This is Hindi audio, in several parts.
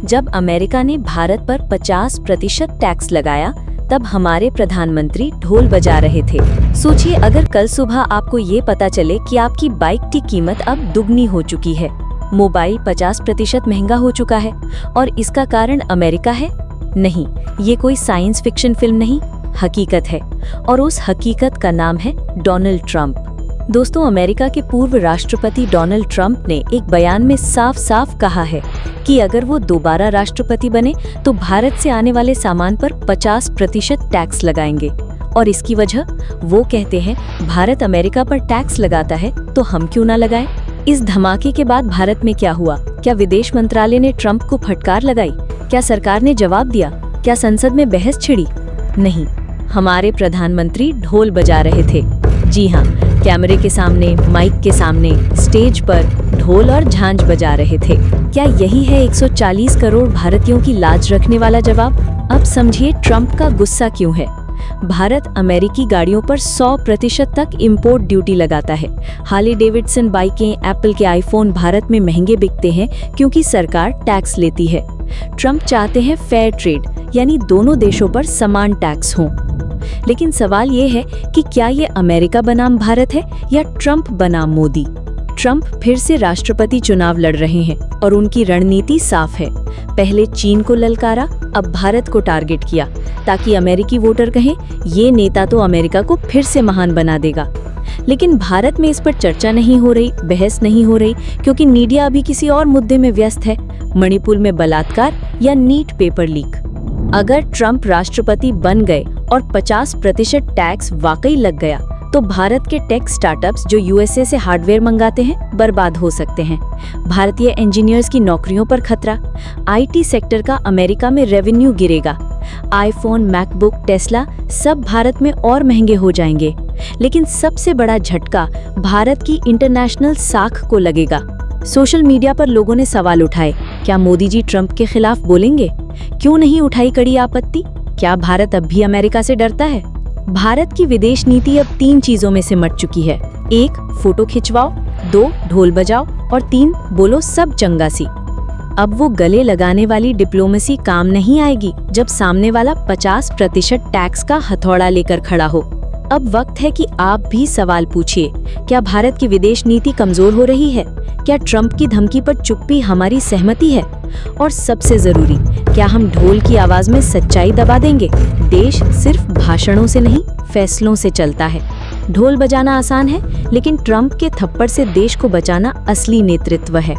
जब अमेरिका ने भारत पर 50% टैक्स लगाया, तब हमारे प्रधानमंत्री ढोल बजा रहे थे। सोचिए, अगर कल सुबह आपको ये पता चले कि आपकी बाइक की कीमत अब दुगनी हो चुकी है, मोबाइल 50% महंगा हो चुका है और इसका कारण अमेरिका है? नहीं, ये कोई साइंस फिक्शन फिल्म नहीं, हकीकत है। और उस हकीकत का नाम है डोनाल्ड ट्रंप। दोस्तों, अमेरिका के पूर्व राष्ट्रपति डोनाल्ड ट्रंप ने एक बयान में साफ साफ कहा है कि अगर वो दोबारा राष्ट्रपति बने तो भारत से आने वाले सामान पर 50% टैक्स लगाएंगे। और इसकी वजह, वो कहते हैं भारत अमेरिका पर टैक्स लगाता है तो हम क्यों ना लगाएं। इस धमाके के बाद भारत में क्या हुआ? क्या विदेश मंत्रालय ने ट्रंप को फटकार लगाई? क्या सरकार ने जवाब दिया? क्या संसद में बहस छिड़ी? नहीं, हमारे प्रधानमंत्री ढोल बजा रहे थे। जी हाँ, कैमरे के सामने, माइक के सामने, स्टेज पर ढोल और झांझ बजा रहे थे। क्या यही है 140 करोड़ भारतीयों की लाज रखने वाला जवाब? अब समझिए ट्रंप का गुस्सा क्यों है। भारत अमेरिकी गाड़ियों पर 100% तक इंपोर्ट ड्यूटी लगाता है। हार्ले डेविडसन बाइकें, एप्पल के आईफोन भारत में महंगे बिकते हैं क्योंकि सरकार टैक्स लेती है। ट्रंप चाहते हैं फेयर ट्रेड, यानी दोनों देशों पर समान टैक्स हों। लेकिन सवाल ये है कि क्या ये अमेरिका बनाम भारत है या ट्रंप बनाम मोदी? ट्रंप फिर से राष्ट्रपति चुनाव लड़ रहे हैं और उनकी रणनीति साफ है। पहले चीन को ललकारा, अब भारत को टारगेट किया, ताकि अमेरिकी वोटर कहें ये नेता तो अमेरिका को फिर से महान बना देगा। लेकिन भारत में इस पर चर्चा नहीं हो रही, बहस नहीं हो रही, क्योंकि मीडिया अभी किसी और मुद्दे में व्यस्त है, मणिपुर में बलात्कार या नीट पेपर लीक। अगर ट्रंप राष्ट्रपति बन गए और 50% टैक्स वाकई लग गया, तो भारत के टेक स्टार्टअप्स जो यूएसए से हार्डवेयर मंगाते हैं बर्बाद हो सकते हैं। भारतीय इंजीनियर्स की नौकरियों पर खतरा। आईटी सेक्टर का अमेरिका में रेवेन्यू गिरेगा। आईफोन, मैकबुक, टेस्ला सब भारत में और महंगे हो जाएंगे। लेकिन सबसे बड़ा झटका भारत की इंटरनेशनल साख को लगेगा। सोशल मीडिया पर लोगों ने सवाल उठाए, क्या मोदी जी ट्रंप के खिलाफ बोलेंगे? क्यों नहीं उठाई कड़ी आपत्ति? क्या भारत अब भी अमेरिका से डरता है? भारत की विदेश नीति अब 3 चीजों में सिमट चुकी है। 1, फोटो खिंचवाओ, 2, ढोल बजाओ और 3, बोलो सब चंगा सी। अब वो गले लगाने वाली डिप्लोमेसी काम नहीं आएगी जब सामने वाला 50% टैक्स का हथौड़ा लेकर खड़ा हो। अब वक्त है कि आप भी सवाल पूछिए, क्या भारत की विदेश नीति कमजोर हो रही है? क्या ट्रंप की धमकी पर चुप्पी हमारी सहमति है? और सबसे जरूरी, क्या हम ढोल की आवाज में सच्चाई दबा देंगे? देश सिर्फ भाषणों से नहीं, फैसलों से चलता है। ढोल बजाना आसान है, लेकिन ट्रंप के थप्पड़ से देश को बचाना असली नेतृत्व है।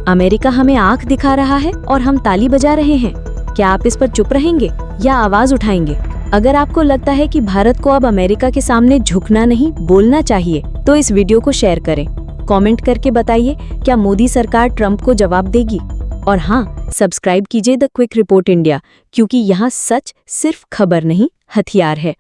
अमेरिका हमें आंख दिखा रहा है और हम ताली बजा रहे हैं। क्या आप इस पर चुप रहेंगे या आवाज उठाएंगे? अगर आपको लगता है कि भारत को अब अमेरिका के सामने झुकना नहीं, बोलना चाहिए, तो इस वीडियो को शेयर करें। कमेंट करके बताइए, क्या मोदी सरकार ट्रंप को जवाब देगी? और हाँ, सब्सक्राइब कीजिए द क्विक रिपोर्ट इंडिया, क्योंकि यहाँ सच सिर्फ खबर नहीं, हथियार है।